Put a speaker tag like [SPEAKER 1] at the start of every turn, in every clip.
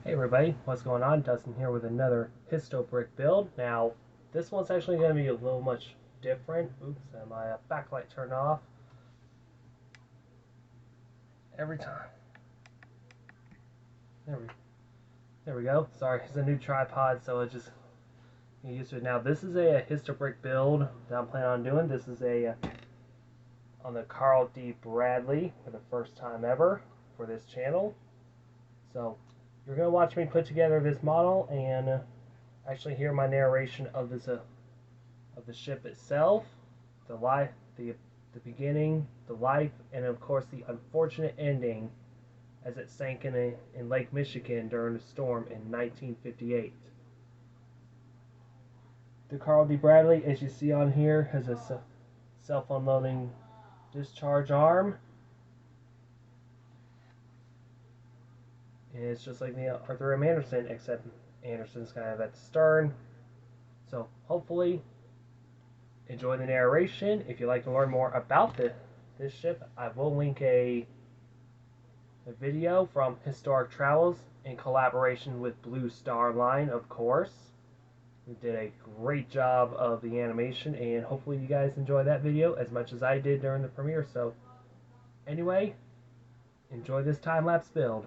[SPEAKER 1] Hey everybody, what's going on? Dustin here with another Histobrick build. Now, this one's actually going to be a little much different. Oops, and my backlight turned off every time. There we, there we go. Sorry, it's a new tripod, so it just get used to it. Now, this is a Histobrick build that I'm planning on doing. This is on the Carl D. Bradley for the first time ever for this channel. So, you're going to watch me put together this model and actually hear my narration of this of the ship itself, the life, the beginning, the life, and of course the unfortunate ending as it sank in Lake Michigan during a storm in 1958. The Carl D. Bradley, as you see on here, has a self-unloading discharge arm, and it's just like the Arthur M. Anderson, except Anderson's kind of at the stern. So hopefully enjoy the narration. If you'd like to learn more about this ship, I will link a video from Historic Travels in collaboration with Blue Star Line, of course. We did a great job of the animation, and hopefully you guys enjoy that video as much as I did during the premiere. So anyway, enjoy this time-lapse build.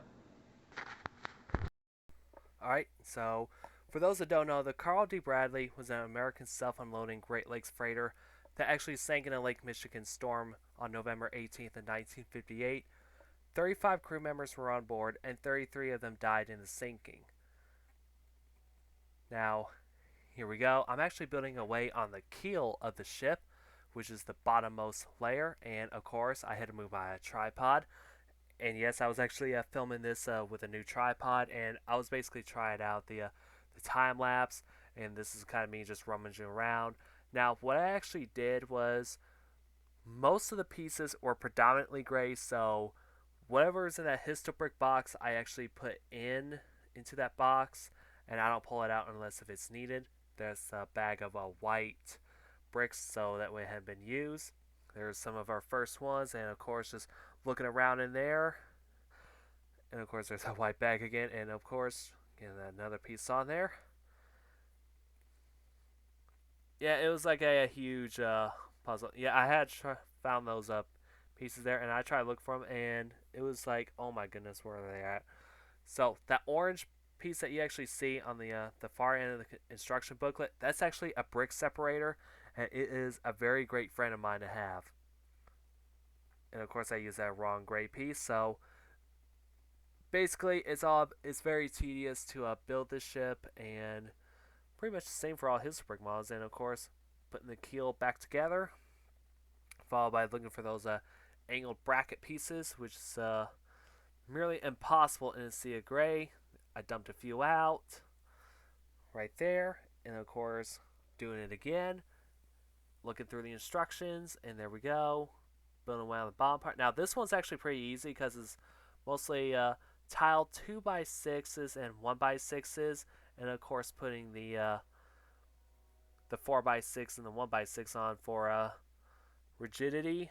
[SPEAKER 1] Alright, so for those that don't know, the Carl D. Bradley was an American self-unloading Great Lakes freighter that actually sank in a Lake Michigan storm on November 18th of 1958. 35 crew members were on board, and 33 of them died in the sinking. Now, here we go. I'm actually building away on the keel of the ship, which is the bottommost layer, and of course, I had to move my tripod. And yes, I was actually filming this with a new tripod, and I was basically trying out the time lapse, and this is kind of me just rummaging around. Now, what I actually did was most of the pieces were predominantly gray, so whatever is in that Histobrick box, I actually put into that box, and I don't pull it out unless if it's needed. There's a bag of white bricks, so that way it hadn't been used. There's some of our first ones, and of course, just looking around in there. And of course, there's a white bag again, and of course, getting another piece on there. Yeah, it was like a huge puzzle. Yeah, I had found those pieces there, and I tried to look for them, and it was like, oh my goodness, where are they at? So that orange piece that you actually see on the far end of the instruction booklet, that's actually a brick separator, and it is a very great friend of mine to have. And of course, I use that wrong gray piece. So basically, it's very tedious to build this ship, and pretty much the same for all his brick models. And of course, putting the keel back together, followed by looking for those angled bracket pieces, which is merely impossible in a sea of gray. I dumped a few out right there, and of course, doing it again, looking through the instructions, and there we go, building away on the bottom part. Now this one's actually pretty easy because it's mostly tiled 2x6s and 1x6s, and of course putting the 4x6 and the 1x6 on for rigidity,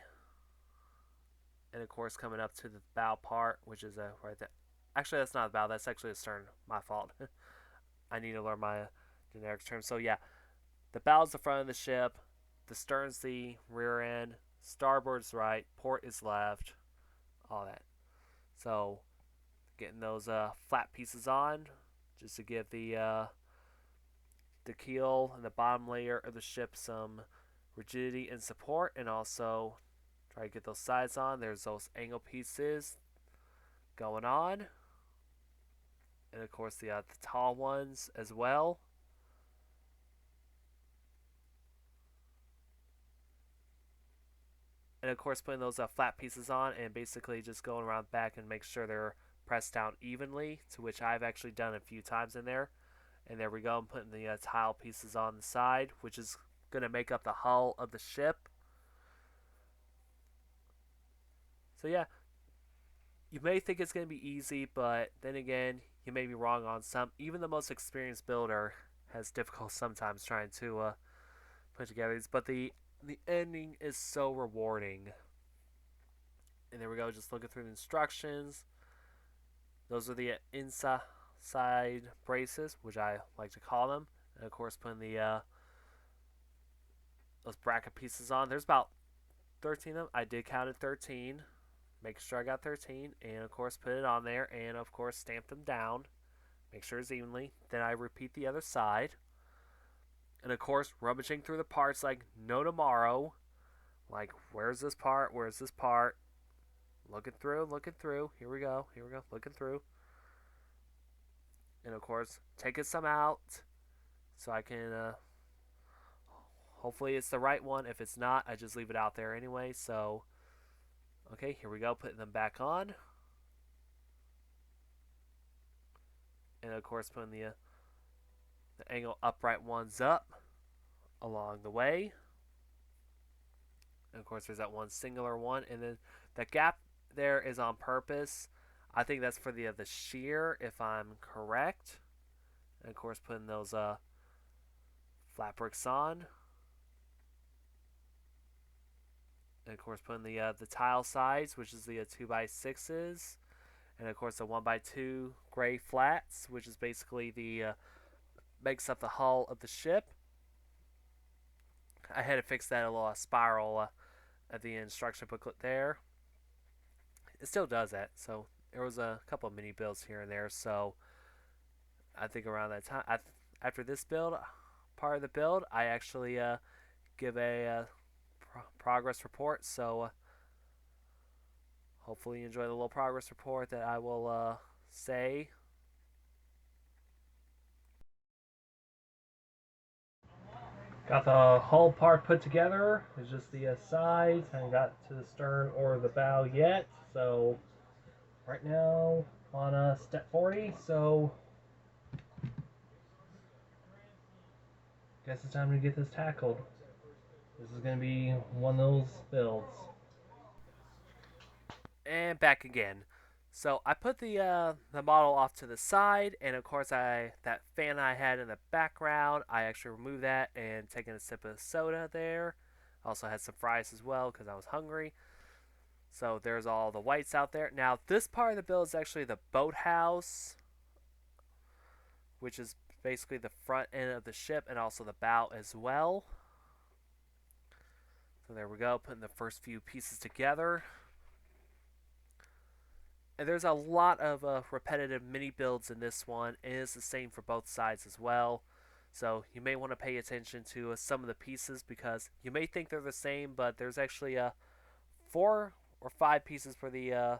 [SPEAKER 1] and of course coming up to the bow part, which is right there. Actually, that's not a bow. That's actually a stern. My fault. I need to learn my generic terms. So yeah, the bow's the front of the ship. The stern's the rear end. Starboard's right. Port is left. All that. So getting those flat pieces on, just to give the keel and the bottom layer of the ship some rigidity and support, and also try to get those sides on. There's those angle pieces going on, and of course the tall ones as well. And of course putting those flat pieces on, and basically just going around back and make sure they're pressed down evenly, to which I've actually done a few times in there. And there we go. I'm putting the tile pieces on the side, which is going to make up the hull of the ship. So yeah, you may think it's going to be easy, but then again, you may be wrong on some. Even the most experienced builder has difficulty sometimes trying to put together these, but the ending is so rewarding. And there we go, just looking through the instructions. Those are the inside side braces, which I like to call them, and of course putting the those bracket pieces on. There's about 13 of them. I did count it 13. Make sure I got 13, and of course put it on there, and of course stamp them down. Make sure it's evenly. Then I repeat the other side, and of course rummaging through the parts like no tomorrow. Like, where's this part? Where's this part? Looking through, looking through. Here we go, here we go. Looking through, and of course taking some out so I can. Hopefully it's the right one. If it's not, I just leave it out there anyway. So, okay, here we go. Putting them back on. And of course putting the angle upright ones up along the way. And of course there's that one singular one. And then that gap there is on purpose. I think that's for the shear, if I'm correct. And of course putting those flat bricks on. And of course putting the tile sides, which is the 2x6s, and of course the 1x2 gray flats, which is basically the makes up the hull of the ship. I had to fix that little spiral at the instruction booklet there. It still does that, so there was a couple of mini builds here and there. So I think around that time, after this build, part of the build, I actually give a progress report. So hopefully you enjoy the little progress report that I will say. Got the hull part put together. It's just the sides. I haven't got to the stern or the bow yet. So right now on step 40. So guess it's time to get this tackled. This is going to be one of those builds. And back again. So I put the model off to the side, and of course that fan I had in the background, I actually removed that and taken a sip of soda there. Also had some fries as well because I was hungry. So there's all the whites out there. Now this part of the build is actually the boathouse, which is basically the front end of the ship and also the bow as well. So there we go, putting the first few pieces together. And there's a lot of repetitive mini builds in this one, and it's the same for both sides as well. So you may want to pay attention to some of the pieces because you may think they're the same, but there's actually 4 or 5 pieces for the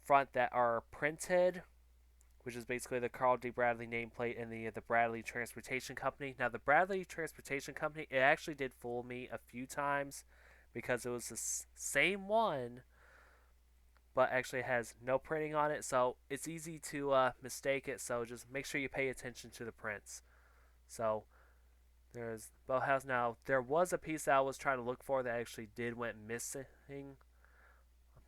[SPEAKER 1] front that are printed, which is basically the Carl D. Bradley nameplate and the Bradley Transportation Company. Now the Bradley Transportation Company, it actually did fool me a few times because it was the same one, but actually has no printing on it, so it's easy to mistake it. So just make sure you pay attention to the prints. So there's boathouse. Now there was a piece that I was trying to look for that actually went missing,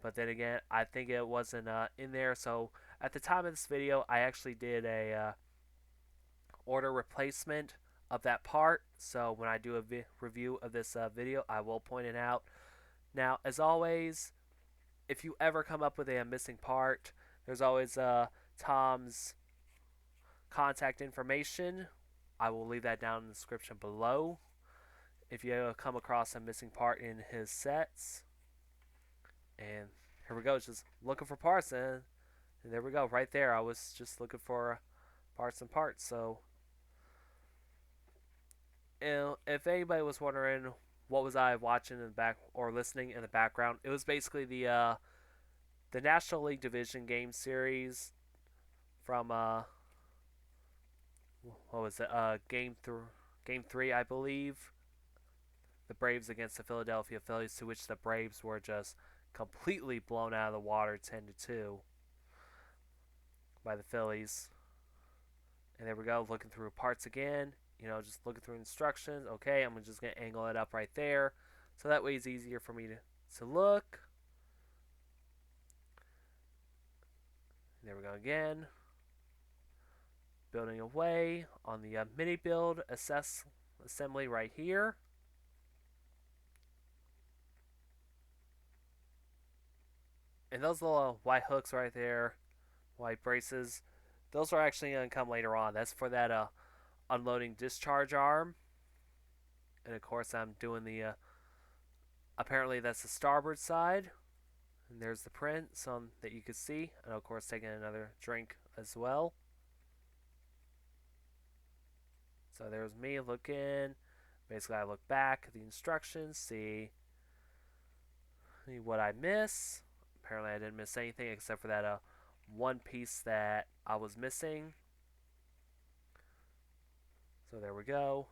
[SPEAKER 1] but then again I think it wasn't in there. So at the time of this video I actually did a order replacement of that part, so when I do a review of this video I will point it out. Now as always, if you ever come up with a missing part, there's always Tom's contact information. I will leave that down in the description below if you come across a missing part in his sets. And here we go, just looking for parts, and there we go, right there. I was just looking for parts and parts. So if anybody was wondering what was I watching in the back or listening in the background, it was basically the National League Division game series from what was it? Game 3, I believe. The Braves against the Philadelphia Phillies, to which the Braves were just completely blown out of the water 10-2 by the Phillies. And there we go, looking through parts again. You know, just looking through instructions. Okay, I'm just going to angle it up right there. So that way it's easier for me to look. There we go again. Building away on the mini build assembly right here. And those little white hooks right there, white braces, those are actually going to come later on. That's for that unloading discharge arm. And of course, I'm doing the. Apparently, that's the starboard side. And there's the print so that you can see. And of course, taking another drink as well. So there's me looking. Basically, I look back at the instructions, see what I miss. Apparently, I didn't miss anything except for that one piece that I was missing. So there we go.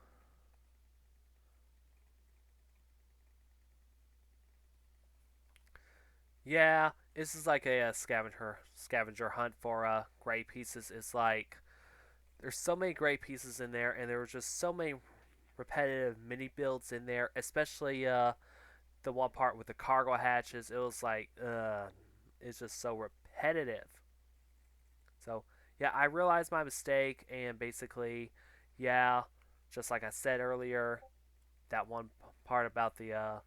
[SPEAKER 1] Yeah, this is like a scavenger hunt for gray pieces. It's like there's so many gray pieces in there, and there were just so many repetitive mini builds in there, especially the one part with the cargo hatches. It was like, it's just so repetitive. So yeah, I realized my mistake, and basically, yeah, just like I said earlier, that one part about the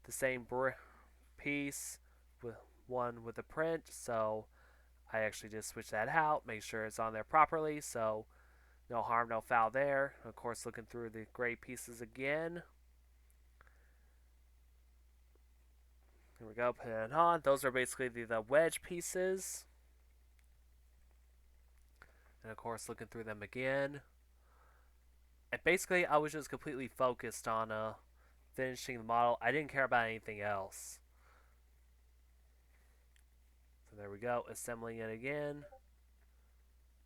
[SPEAKER 1] same piece with one with the print. So I actually just switch that out, make sure it's on there properly. So no harm, no foul there. Of course, looking through the gray pieces again. Here we go, put it on. Those are basically the wedge pieces. And of course, looking through them again. And basically, I was just completely focused on finishing the model. I didn't care about anything else. So there we go, assembling it again.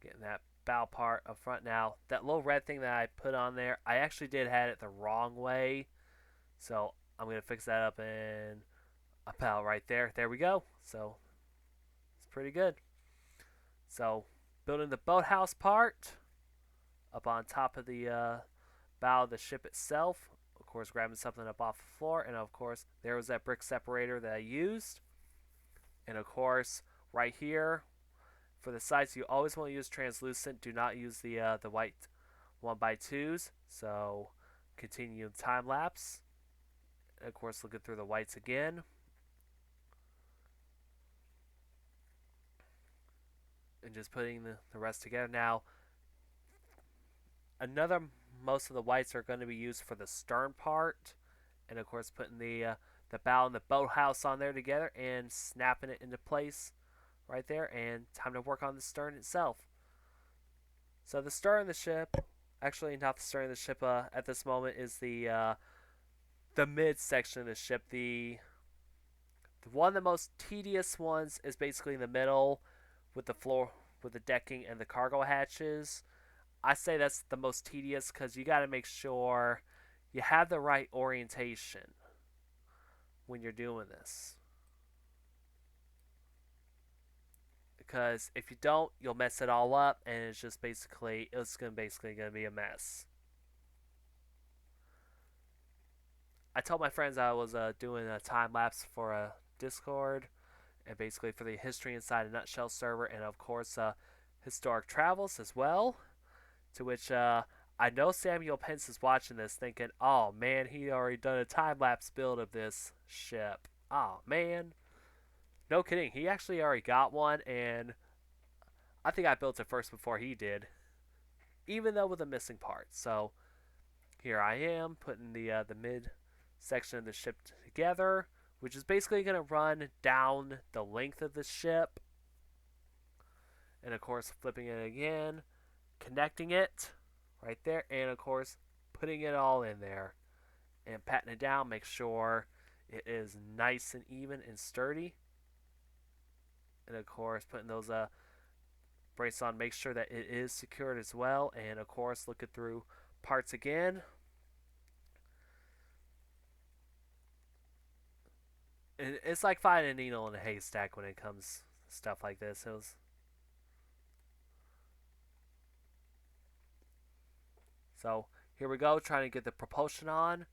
[SPEAKER 1] Getting that bow part up front. Now, that little red thing that I put on there, I actually did have it the wrong way. So I'm going to fix that up in a pal right there. There we go. So it's pretty good. So building the boathouse part up on top of the bow of the ship itself. Of course, grabbing something up off the floor. And of course, there was that brick separator that I used. And of course, right here, for the sides, you always want to use translucent. Do not use the white 1x2s. So continue time lapse. And of course, looking through the whites again. And just putting the rest together. Now, most of the whites are going to be used for the stern part. And of course, putting the bow and the boathouse on there together and snapping it into place right there. And time to work on the stern itself. So the stern of the ship, actually not the stern of the ship at this moment, is the mid section of the ship. One of the most tedious ones is basically in the middle with the floor, with the decking and the cargo hatches. I say that's the most tedious because you got to make sure you have the right orientation when you're doing this. Because if you don't, you'll mess it all up, and it's basically gonna be a mess. I told my friends I was doing a time lapse for a Discord, and basically for the History Inside a Nutshell server, and of course Historic Travels as well. To which I know Samuel Pence is watching this, thinking, "Oh man, he already done a time lapse build of this ship." Oh man, no kidding. He actually already got one, and I think I built it first before he did, even though with a missing part. So here I am putting the mid section of the ship together, which is basically going to run down the length of the ship. And of course, flipping it again, connecting it right there, and of course, putting it all in there and patting it down, make sure it is nice and even and sturdy. And of course, putting those brace on, make sure that it is secured as well. And of course, looking through parts again. And it's like finding a needle in a haystack when it comes to stuff like this. So here we go, trying to get the propulsion on,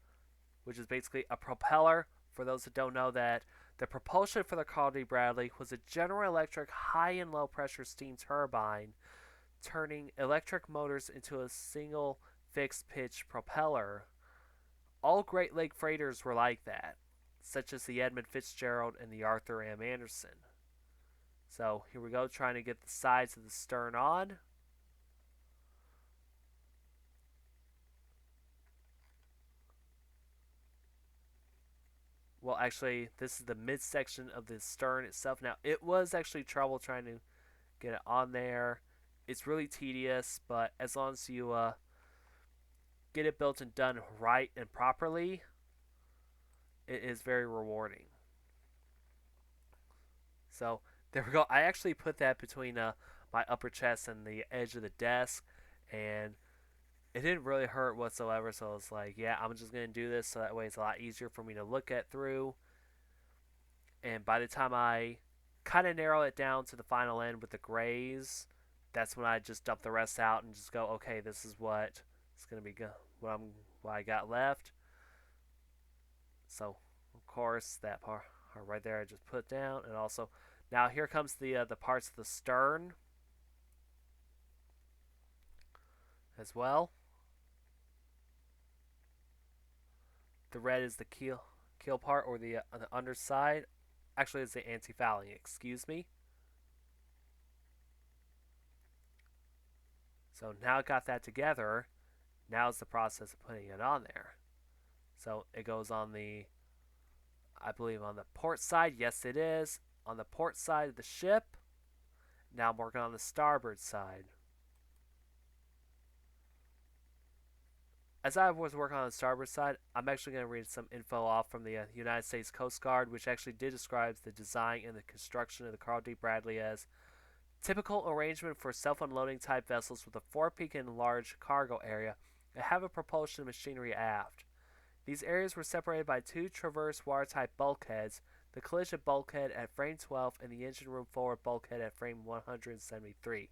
[SPEAKER 1] which is basically a propeller. For those that don't know, that the propulsion for the Carl D. Bradley was a General Electric high and low pressure steam turbine, turning electric motors into a single fixed pitch propeller. All Great Lake freighters were like that, such as the Edmund Fitzgerald and the Arthur M. Anderson. So here we go, trying to get the sides of the stern on. Well, actually, this is the midsection of the stern itself. Now, it was actually trouble trying to get it on there. It's really tedious, but as long as you get it built and done right and properly, it is very rewarding. So there we go. I actually put that between my upper chest and the edge of the desk, and it didn't really hurt whatsoever. So I was like, yeah, I'm just gonna do this so that way it's a lot easier for me to look at through. And by the time I kind of narrow it down to the final end with the grays, that's when I just dump the rest out and just go, okay, this is what it's gonna be what I got left. So of course that part right there I just put down, and also now here comes the parts of the stern as well. The red is the keel part, or the underside. Actually, it's the anti-fouling. Excuse me. So now I got that together. Now it's the process of putting it on there. So it goes on the, I believe, on the port side. Yes, it is on the port side of the ship. Now I'm working on the starboard side. As I was working on the starboard side, I'm actually going to read some info off from the United States Coast Guard, which actually did describe the design and the construction of the Carl D. Bradley as typical arrangement for self-unloading type vessels with a forepeak and large cargo area that have a propulsion machinery aft. These areas were separated by two traverse watertight bulkheads, the collision bulkhead at frame 12 and the engine room forward bulkhead at frame 173.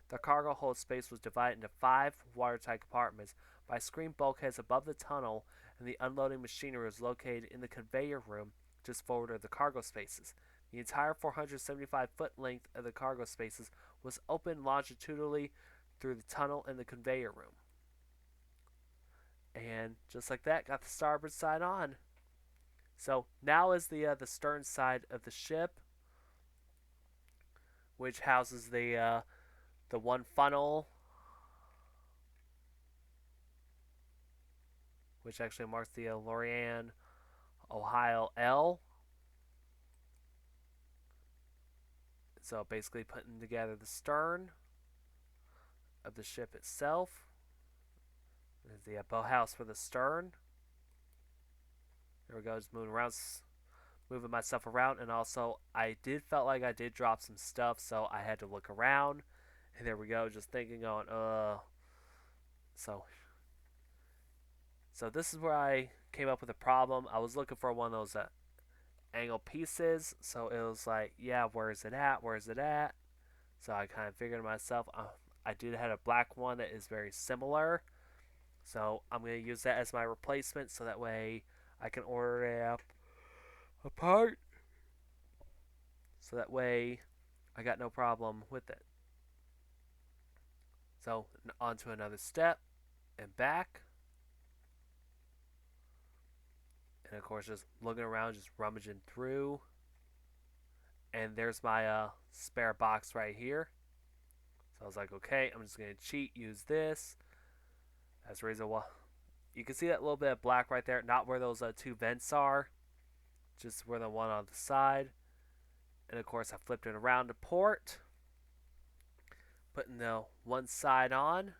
[SPEAKER 1] The cargo hold space was divided into 5 watertight compartments by screen bulkheads above the tunnel, and the unloading machinery was located in the conveyor room just forward of the cargo spaces. The entire 475-foot length of the cargo spaces was open longitudinally through the tunnel and the conveyor room. And just like that, got the starboard side on. So now is the stern side of the ship, which houses the one funnel, which actually marks the Lorient, Ohio L. So basically putting together the stern of the ship itself. There's the boathouse for the stern. There we go, just moving around, moving myself around, and also I felt like I did drop some stuff, so I had to look around. And there we go, just thinking, going, so this is where I came up with a problem. I was looking for one of those angle pieces, so it was like, yeah, where is it at? Where is it at? So I kind of figured to myself, I did have a black one that is very similar, so I'm going to use that as my replacement, so that way I can order it up apart. So that way I got no problem with it. So on to another step and back. And of course, just looking around, just rummaging through. And there's my spare box right here. So I was like, okay, I'm just going to cheat, use this. That's the reason why. You can see that little bit of black right there. Not where those 2 vents are. Just where the one on the side. And of course, I flipped it around to port. Putting the one side on.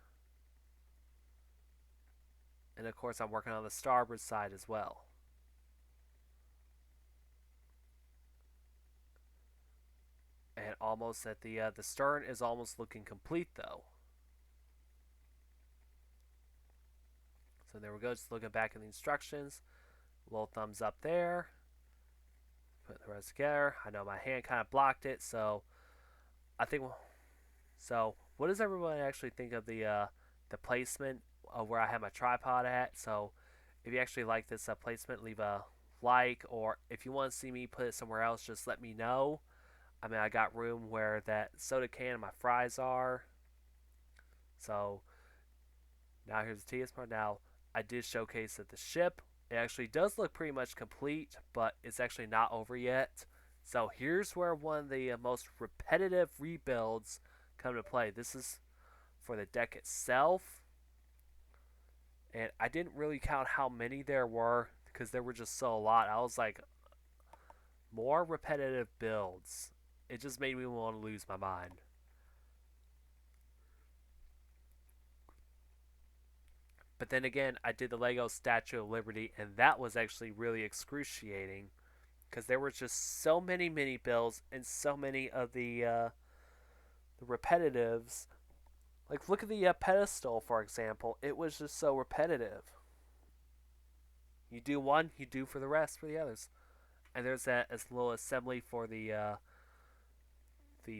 [SPEAKER 1] And of course, I'm working on the starboard side as well. And almost at the stern is almost looking complete though. So there we go, just looking back in the instructions. Little thumbs up there. Put the rest together. I know my hand kind of blocked it, so I think. So what does everyone actually think of the placement of where I have my tripod at? So if you actually like this placement, leave a like, or if you want to see me put it somewhere else, just let me know. I mean, I got room where that soda can and my fries are. So now here's the tedious part. Now I did showcase that the ship, it actually does look pretty much complete, but it's actually not over yet. So here's where one of the most repetitive rebuilds come to play. This is for the deck itself, and I didn't really count how many there were because there were just so a lot. I was like, more repetitive builds. It just made me want to lose my mind. But then again, I did the Lego Statue of Liberty, and that was actually really excruciating because there were just so many mini builds and so many of the repetitives. Like, look at the pedestal, for example. It was just so repetitive. You do one, you do for the rest for the others. And there's that as little assembly for the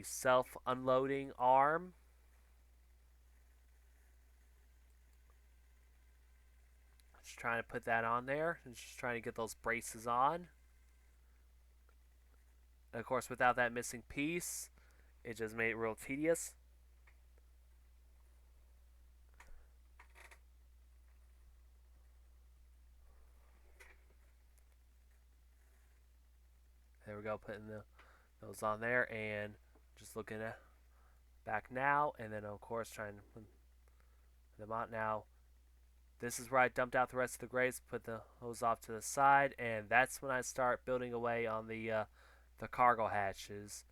[SPEAKER 1] self unloading arm. Just trying to put that on there, and just trying to get those braces on. And of course, without that missing piece, it just made it real tedious. There we go, putting those on there, and just looking at back now, and then of course trying to put them on now. This is where I dumped out the rest of the grays, put the hose off to the side, and that's when I start building away on the cargo hatches.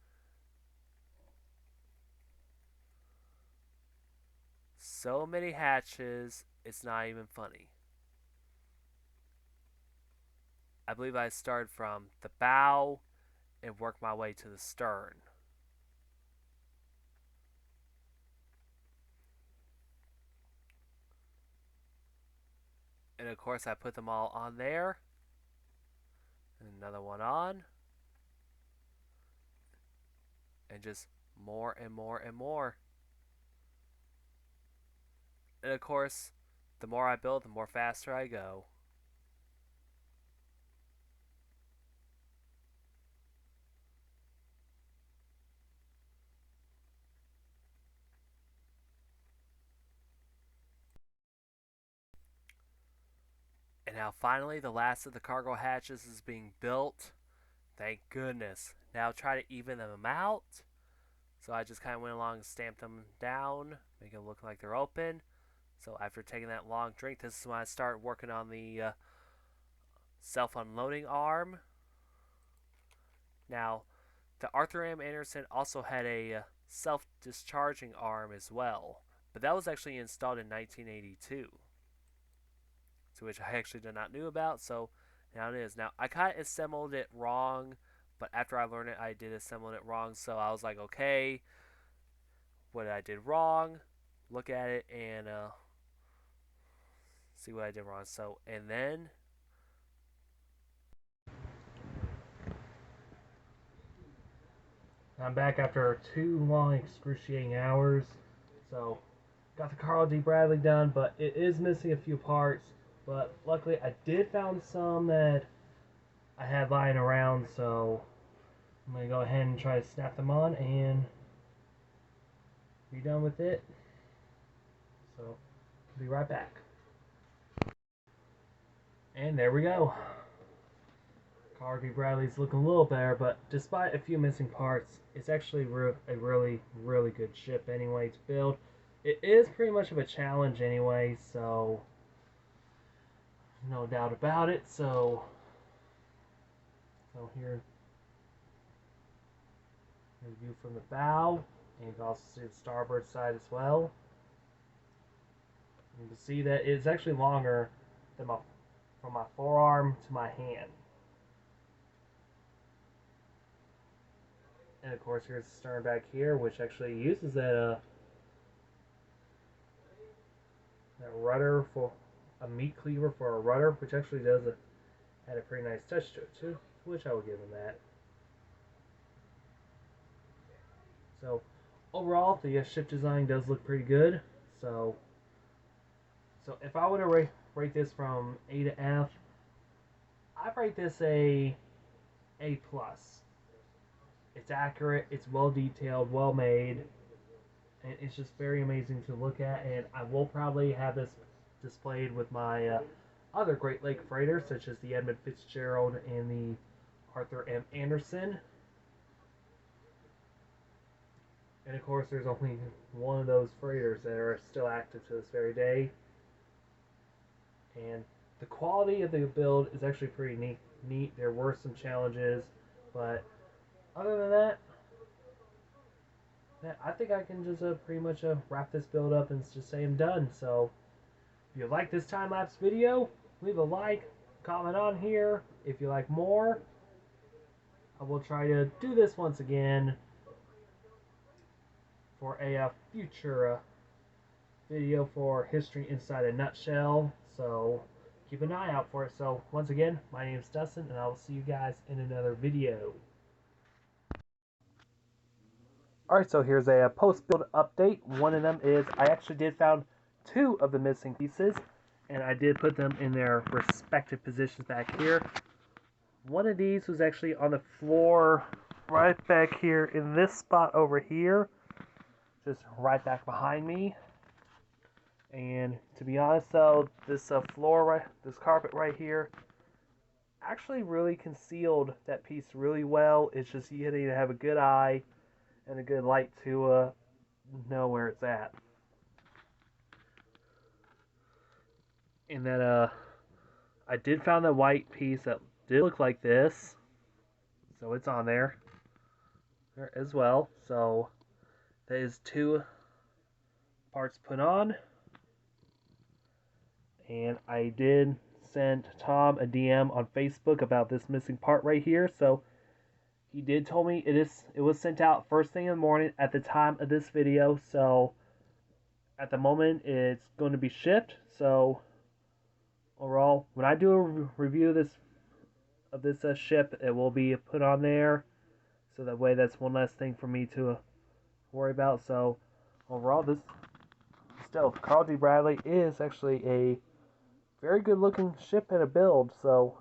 [SPEAKER 1] So many hatches, it's not even funny. I believe I started from the bow and worked my way to the stern. And of course, I put them all on there. And another one on. And just more and more and more. And of course, the more I build, the more faster I go. And now finally, the last of the cargo hatches is being built. Thank goodness. Now try to even them out. So I just kind of went along and stamped them down, make it look like they're open. So after taking that long drink, this is when I start working on the self-unloading arm. Now, the Arthur M. Anderson also had a self-discharging arm as well, but that was actually installed in 1982, to which I actually did not knew about. So now it is. Now I kind of assembled it wrong, but after I learned it, I did assemble it wrong. So I was like, okay, what I did wrong? Look at it and see what I did wrong. So and then
[SPEAKER 2] I'm back after 2 long, excruciating hours. So, got the Carl D. Bradley done, but it is missing a few parts. But luckily, I did found some that I had lying around, so I'm gonna go ahead and try to snap them on and be done with it. So, I'll be right back. And there we go. Carl D. Bradley's looking a little better, but despite a few missing parts, it's actually a really, really good ship anyway to build. It is pretty much of a challenge anyway, so no doubt about it. So here's a view from the bow, and you can also see the starboard side as well. You can see that it's actually longer than from my forearm to my hand. And of course, here's the stern back here, which actually uses that rudder for a meat cleaver for a rudder, which actually had a pretty nice touch to it too, which I will give him that. So overall, the ship design does look pretty good. So if I were to rate this from A to F, I'd rate this A plus. It's accurate, it's well detailed, well made, and it's just very amazing to look at. And I will probably have this displayed with my other Great Lake freighters, such as the Edmund Fitzgerald and the Arthur M. Anderson. And of course, there's only one of those freighters that are still active to this very day. And the quality of the build is actually pretty neat. There were some challenges, but other than that, I think I can just pretty much wrap this build up and just say I'm done. So if you like this time lapse video, leave a like, comment on here. If you like more, I will try to do this once again for a future video for History Inside a Nutshell. So keep an eye out for it. So once again, my name is Dustin, and I will see you guys in another video. Alright, so here's a post-build update. One of them is I actually did found 2 of the missing pieces, and I did put them in their respective positions back here. One of these was actually on the floor right back here in this spot over here, just right back behind me. And to be honest though, this this carpet right here actually really concealed that piece really well. It's just you need to have a good eye and a good light to know where it's at. And then I did found the white piece that did look like this, so it's on there as well. So that is 2 parts put on, and I did send Tom a DM on Facebook about this missing part right here. So he did tell me it was sent out first thing in the morning at the time of this video. So at the moment it's going to be shipped. So overall, when I do a review of this ship, it will be put on there. So that way, that's one less thing for me to worry about. So overall, this stealth Carl D. Bradley is actually a very good looking ship and a build. So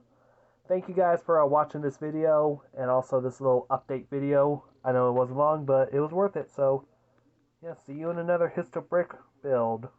[SPEAKER 2] thank you guys for watching this video and also this little update video. I know it wasn't long, but it was worth it. So yeah, see you in another Histobrick build.